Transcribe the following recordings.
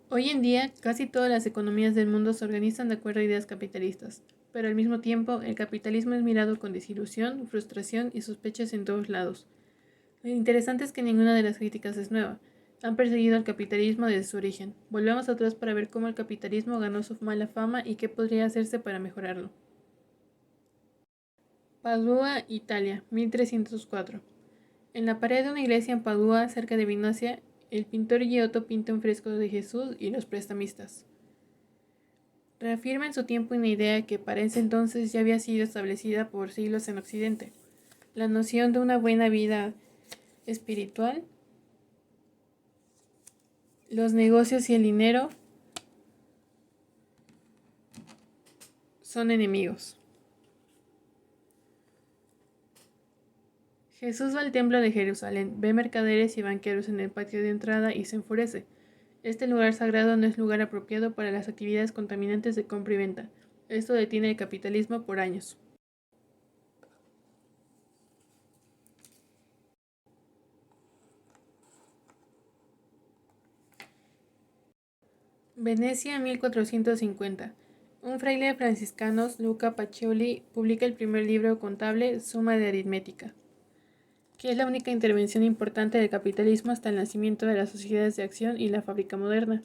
Hoy en día, casi todas las economías del mundo se organizan de acuerdo a ideas capitalistas, pero al mismo tiempo, el capitalismo es mirado con desilusión, frustración y sospechas en todos lados. Lo interesante es que ninguna de las críticas es nueva. Han perseguido al capitalismo desde su origen. Volvemos atrás para ver cómo el capitalismo ganó su mala fama y qué podría hacerse para mejorarlo. Padua, Italia, 1304. En la pared de una iglesia en Padua, cerca de Venecia, el pintor Giotto pinta un fresco de Jesús y los prestamistas. Reafirma en su tiempo una idea que para ese entonces ya había sido establecida por siglos en Occidente: la noción de una buena vida espiritual. Los negocios y el dinero son enemigos. Jesús va al templo de Jerusalén, ve mercaderes y banqueros en el patio de entrada y se enfurece. Este lugar sagrado no es lugar apropiado para las actividades contaminantes de compra y venta. Esto detiene el capitalismo por años. Venecia, 1450. Un fraile franciscano, Luca Pacioli, publica el primer libro contable, Suma de Aritmética, que es la única intervención importante del capitalismo hasta el nacimiento de las sociedades de acción y la fábrica moderna.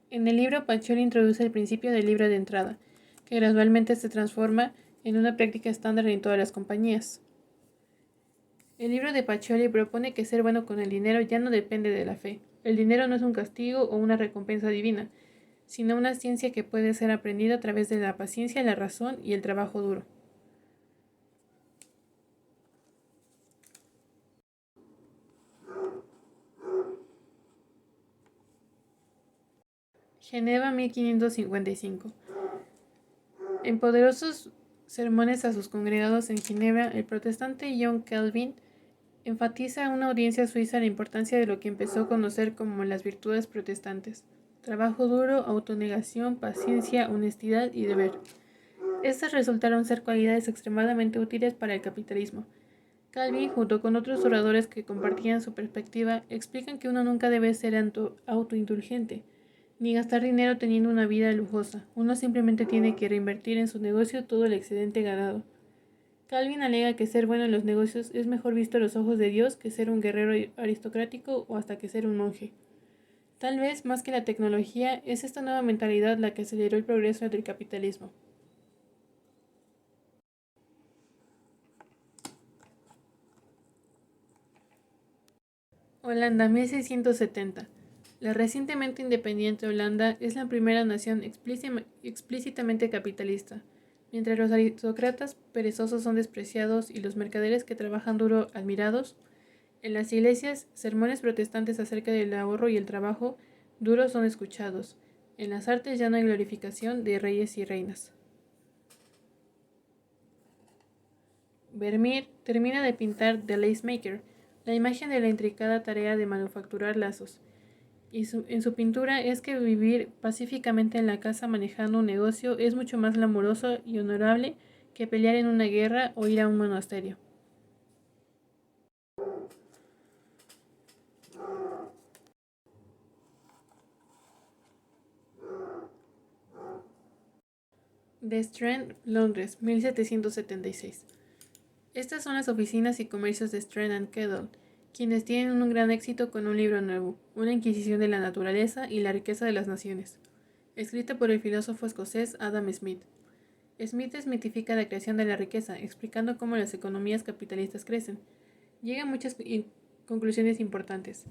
En el libro, Pacioli introduce el principio del libro de entrada, que gradualmente se transforma en una práctica estándar en todas las compañías. El libro de Pacioli propone que ser bueno con el dinero ya no depende de la fe. El dinero no es un castigo o una recompensa divina, sino una ciencia que puede ser aprendida a través de la paciencia, la razón y el trabajo duro. Geneva, 1555. En poderosos sermones a sus congregados en Ginebra, el protestante John Calvin enfatiza a una audiencia suiza la importancia de lo que empezó a conocer como las virtudes protestantes: trabajo duro, autonegación, paciencia, honestidad y deber. Estas resultaron ser cualidades extremadamente útiles para el capitalismo. Calvin, junto con otros oradores que compartían su perspectiva, explican que uno nunca debe ser autoindulgente, ni gastar dinero teniendo una vida lujosa. Uno simplemente tiene que reinvertir en su negocio todo el excedente ganado. Calvin alega que ser bueno en los negocios es mejor visto a los ojos de Dios que ser un guerrero aristocrático o hasta que ser un monje. Tal vez, más que la tecnología, es esta nueva mentalidad la que aceleró el progreso del capitalismo. Holanda, 1670. La recientemente independiente Holanda es la primera nación explícitamente capitalista. Mientras los aristócratas perezosos son despreciados y los mercaderes que trabajan duro admirados, en las iglesias, sermones protestantes acerca del ahorro y el trabajo duro son escuchados. En las artes ya no hay glorificación de reyes y reinas. Vermeer termina de pintar The Lace Maker, la imagen de la intricada tarea de manufacturar lazos, y en su pintura es que vivir pacíficamente en la casa manejando un negocio es mucho más glamuroso y honorable que pelear en una guerra o ir a un monasterio. The Strand, Londres, 1776. Estas son las oficinas y comercios de Strand and Kendall, quienes tienen un gran éxito con un libro nuevo, Una Inquisición de la Naturaleza y la Riqueza de las Naciones, escrita por el filósofo escocés Adam Smith. Smith desmitifica la creación de la riqueza, explicando cómo las economías capitalistas crecen. Llega a muchas conclusiones importantes.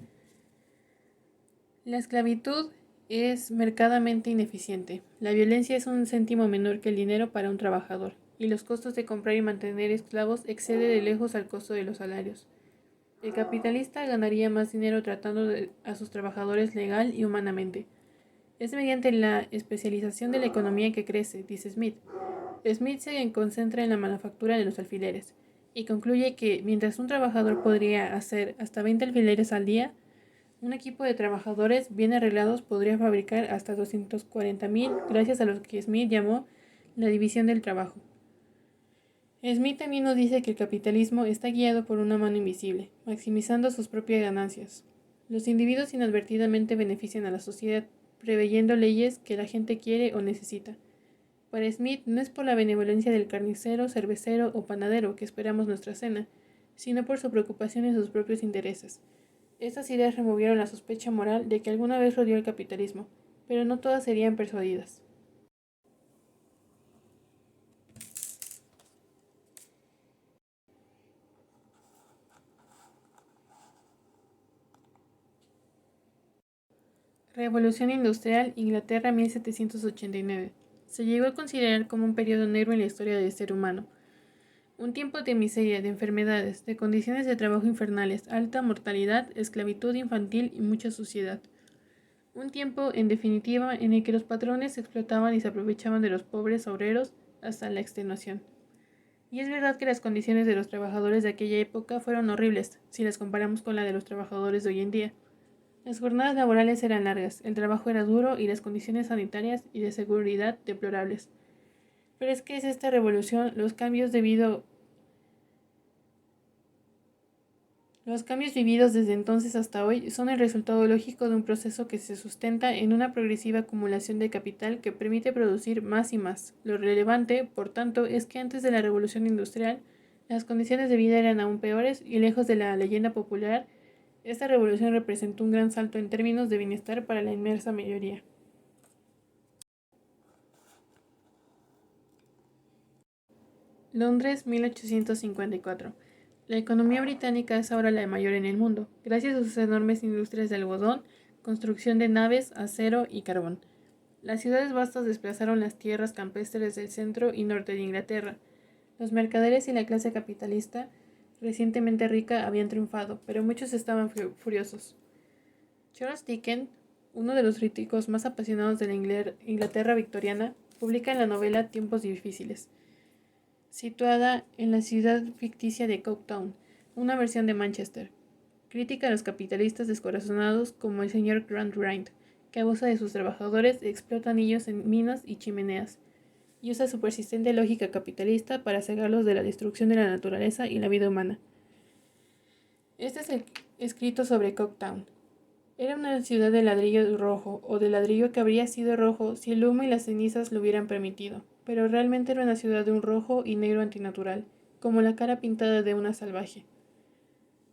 La esclavitud es mercadamente ineficiente. La violencia es un céntimo menor que el dinero para un trabajador, y los costos de comprar y mantener esclavos excede de lejos al costo de los salarios. El capitalista ganaría más dinero tratando a sus trabajadores legal y humanamente. Es mediante la especialización de la economía que crece, dice Smith. Smith se concentra en la manufactura de los alfileres, y concluye que, mientras un trabajador podría hacer hasta 20 alfileres al día, un equipo de trabajadores bien arreglados podría fabricar hasta 240.000 gracias a lo que Smith llamó la división del trabajo. Smith también nos dice que el capitalismo está guiado por una mano invisible, maximizando sus propias ganancias. Los individuos inadvertidamente benefician a la sociedad. preveyendo leyes que la gente quiere o necesita. Para Smith no es por la benevolencia del carnicero, cervecero o panadero que esperamos nuestra cena, sino por su preocupación en sus propios intereses. Estas ideas removieron la sospecha moral de que alguna vez rodeó el capitalismo, pero no todas serían persuadidas. Revolución Industrial, Inglaterra 1789. Se llegó a considerar como un periodo negro en la historia del ser humano. Un tiempo de miseria, de enfermedades, de condiciones de trabajo infernales, alta mortalidad, esclavitud infantil y mucha suciedad. Un tiempo, en definitiva, en el que los patrones explotaban y se aprovechaban de los pobres obreros hasta la extenuación. Y es verdad que las condiciones de los trabajadores de aquella época fueron horribles, si las comparamos con la de los trabajadores de hoy en día. Las jornadas laborales eran largas, el trabajo era duro y las condiciones sanitarias y de seguridad deplorables. Pero es que es esta revolución, los cambios vividos desde entonces hasta hoy son el resultado lógico de un proceso que se sustenta en una progresiva acumulación de capital que permite producir más y más. Lo relevante, por tanto, es que antes de la revolución industrial, las condiciones de vida eran aún peores y lejos de la leyenda popular, esta revolución representó un gran salto en términos de bienestar para la inmensa mayoría. Londres, 1854. La economía británica es ahora la mayor en el mundo, gracias a sus enormes industrias de algodón, construcción de naves, acero y carbón. Las ciudades vastas desplazaron las tierras campestres del centro y norte de Inglaterra. Los mercaderes y la clase capitalista, recientemente rica, habían triunfado, pero muchos estaban furiosos. Charles Dickens, uno de los críticos más apasionados de la Inglaterra victoriana, publica en la novela Tiempos difíciles, situada en la ciudad ficticia de Coketown, una versión de Manchester. Critica a los capitalistas descorazonados como el señor Gradgrind, que abusa de sus trabajadores, explota niños en minas y chimeneas, y usa su persistente lógica capitalista para cegarlos de la destrucción de la naturaleza y la vida humana. Este es el escrito sobre Coketown. Era una ciudad de ladrillo rojo, o de ladrillo que habría sido rojo si el humo y las cenizas lo hubieran permitido, pero realmente era una ciudad de un rojo y negro antinatural, como la cara pintada de una salvaje.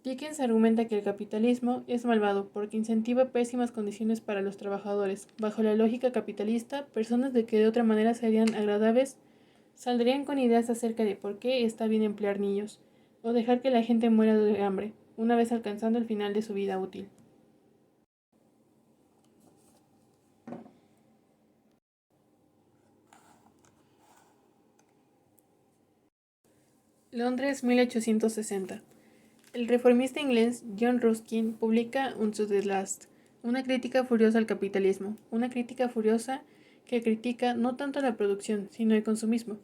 Dickens argumenta que el capitalismo es malvado porque incentiva pésimas condiciones para los trabajadores. Bajo la lógica capitalista, personas de que de otra manera serían agradables saldrían con ideas acerca de por qué está bien emplear niños, o dejar que la gente muera de hambre, una vez alcanzando el final de su vida útil. Londres, 1860. El reformista inglés John Ruskin publica To the Last, una crítica furiosa al capitalismo, una crítica furiosa que critica no tanto la producción, sino el consumismo.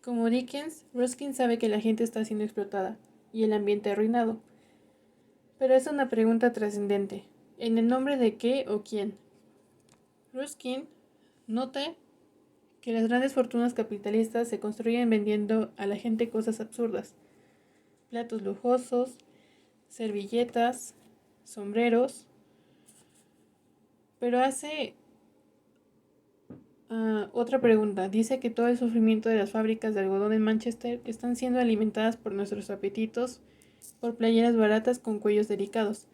Como Dickens, Ruskin sabe que la gente está siendo explotada y el ambiente arruinado. Pero es una pregunta trascendente. ¿En el nombre de qué o quién? Ruskin nota que las grandes fortunas capitalistas se construyen vendiendo a la gente cosas absurdas. Platos lujosos, servilletas, sombreros, pero hace otra pregunta. Dice que todo el sufrimiento de las fábricas de algodón en Manchester están siendo alimentadas por nuestros apetitos, por playeras baratas con cuellos delicados.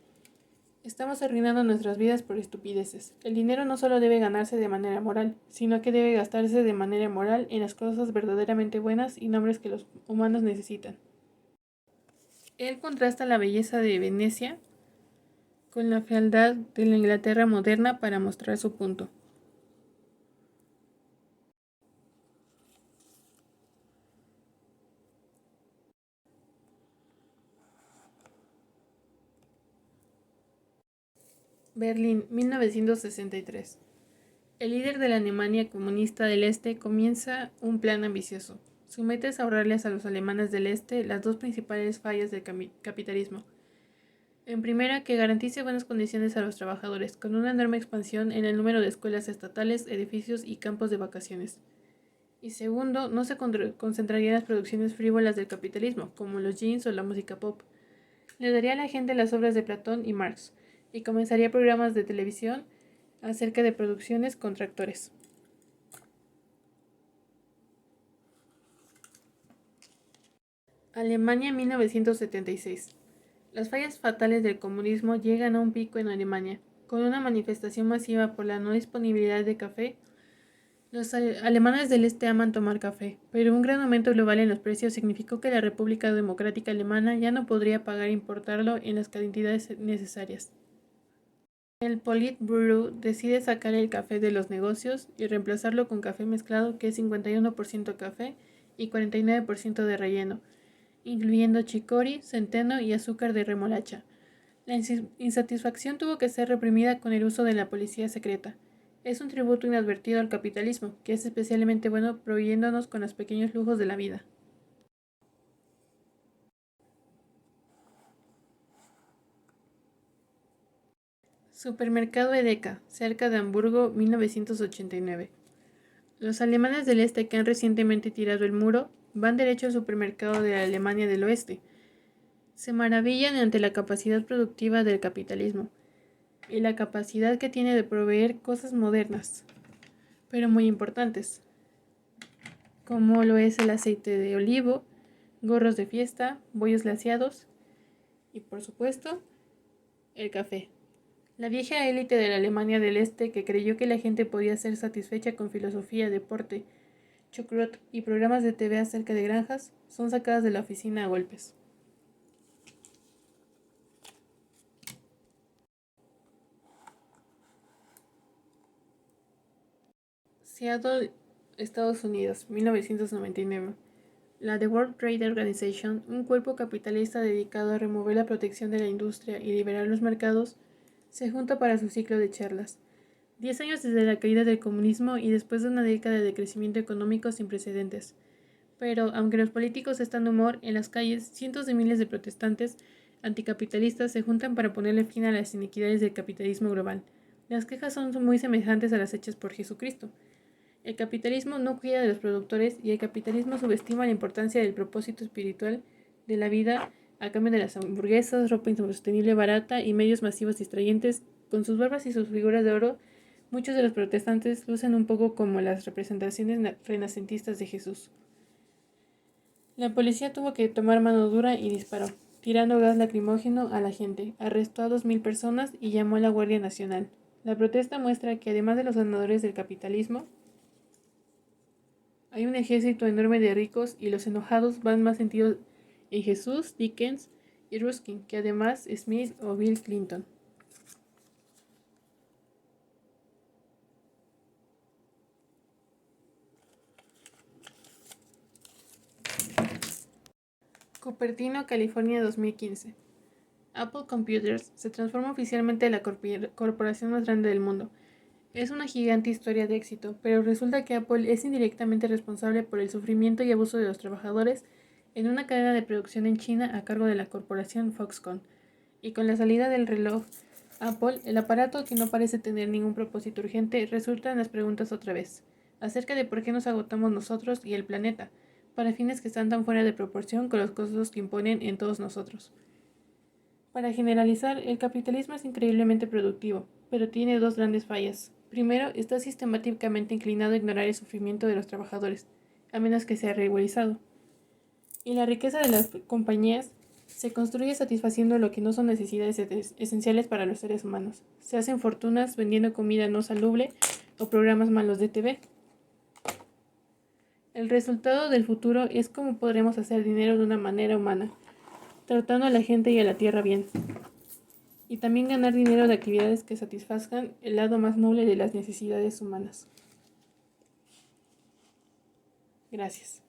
Estamos arruinando nuestras vidas por estupideces. El dinero no solo debe ganarse de manera moral, sino que debe gastarse de manera moral en las cosas verdaderamente buenas y nobles que los humanos necesitan. Él contrasta la belleza de Venecia con la fealdad de la Inglaterra moderna para mostrar su punto. Berlín, 1963. El líder de la Alemania comunista del Este comienza un plan ambicioso. Su meta es ahorrarles a los alemanes del Este las dos principales fallas del capitalismo. En primera, que garantice buenas condiciones a los trabajadores, con una enorme expansión en el número de escuelas estatales, edificios y campos de vacaciones. Y segundo, no se concentraría en las producciones frívolas del capitalismo, como los jeans o la música pop. Le daría a la gente las obras de Platón y Marx, y comenzaría programas de televisión acerca de producciones con tractores. Alemania 1976. Las fallas fatales del comunismo llegan a un pico en Alemania, con una manifestación masiva por la no disponibilidad de café. Los alemanes del este aman tomar café, pero un gran aumento global en los precios significó que la República Democrática Alemana ya no podría pagar importarlo en las cantidades necesarias. El Politburo decide sacar el café de los negocios y reemplazarlo con café mezclado, que es 51% café y 49% de relleno, incluyendo chicory, centeno y azúcar de remolacha. La insatisfacción tuvo que ser reprimida con el uso de la policía secreta. Es un tributo inadvertido al capitalismo, que es especialmente bueno proveyéndonos con los pequeños lujos de la vida. Supermercado Edeka, cerca de Hamburgo, 1989. Los alemanes del este que han recientemente tirado el muro van derecho al supermercado de la Alemania del oeste. Se maravillan ante la capacidad productiva del capitalismo y la capacidad que tiene de proveer cosas modernas, pero muy importantes, como lo es el aceite de olivo, gorros de fiesta, bollos glaseados y, por supuesto, el café. La vieja élite de la Alemania del Este, que creyó que la gente podía ser satisfecha con filosofía, deporte, chucrut y programas de TV acerca de granjas, son sacadas de la oficina a golpes. Seattle, Estados Unidos, 1999. La The World Trade Organization, un cuerpo capitalista dedicado a remover la protección de la industria y liberar los mercados, se junta para su ciclo de charlas. 10 años desde la caída del comunismo y después de una década de crecimiento económico sin precedentes. Pero, aunque los políticos están de humor, en las calles, cientos de miles de protestantes anticapitalistas se juntan para ponerle fin a las inequidades del capitalismo global. Las quejas son muy semejantes a las hechas por Jesucristo. El capitalismo no cuida de los productores y el capitalismo subestima la importancia del propósito espiritual de la vida a cambio de las hamburguesas, ropa insostenible barata y medios masivos distrayentes. Con sus barbas y sus figuras de oro, muchos de los protestantes lucen un poco como las representaciones renacentistas de Jesús. La policía tuvo que tomar mano dura y disparó, tirando gas lacrimógeno a la gente, arrestó a 2.000 personas y llamó a la Guardia Nacional. La protesta muestra que además de los ganadores del capitalismo, hay un ejército enorme de ricos y los enojados van más sentidos en Jesús, Dickens y Ruskin que además Smith o Bill Clinton. Cupertino, California 2015. Apple Computers se transforma oficialmente en la corporación más grande del mundo. Es una gigante historia de éxito, pero resulta que Apple es indirectamente responsable por el sufrimiento y abuso de los trabajadores en una cadena de producción en China a cargo de la corporación Foxconn. Y con la salida del reloj Apple, el aparato que no parece tener ningún propósito urgente, resultan las preguntas otra vez, acerca de por qué nos agotamos nosotros y el planeta, para fines que están tan fuera de proporción con los costos que imponen en todos nosotros. Para generalizar, el capitalismo es increíblemente productivo, pero tiene dos grandes fallas. Primero, está sistemáticamente inclinado a ignorar el sufrimiento de los trabajadores, a menos que sea regularizado. Y la riqueza de las compañías se construye satisfaciendo lo que no son necesidades esenciales para los seres humanos. Se hacen fortunas vendiendo comida no salubre o programas malos de TV. El resultado del futuro es cómo podremos hacer dinero de una manera humana, tratando a la gente y a la tierra bien. Y también ganar dinero de actividades que satisfazcan el lado más noble de las necesidades humanas. Gracias.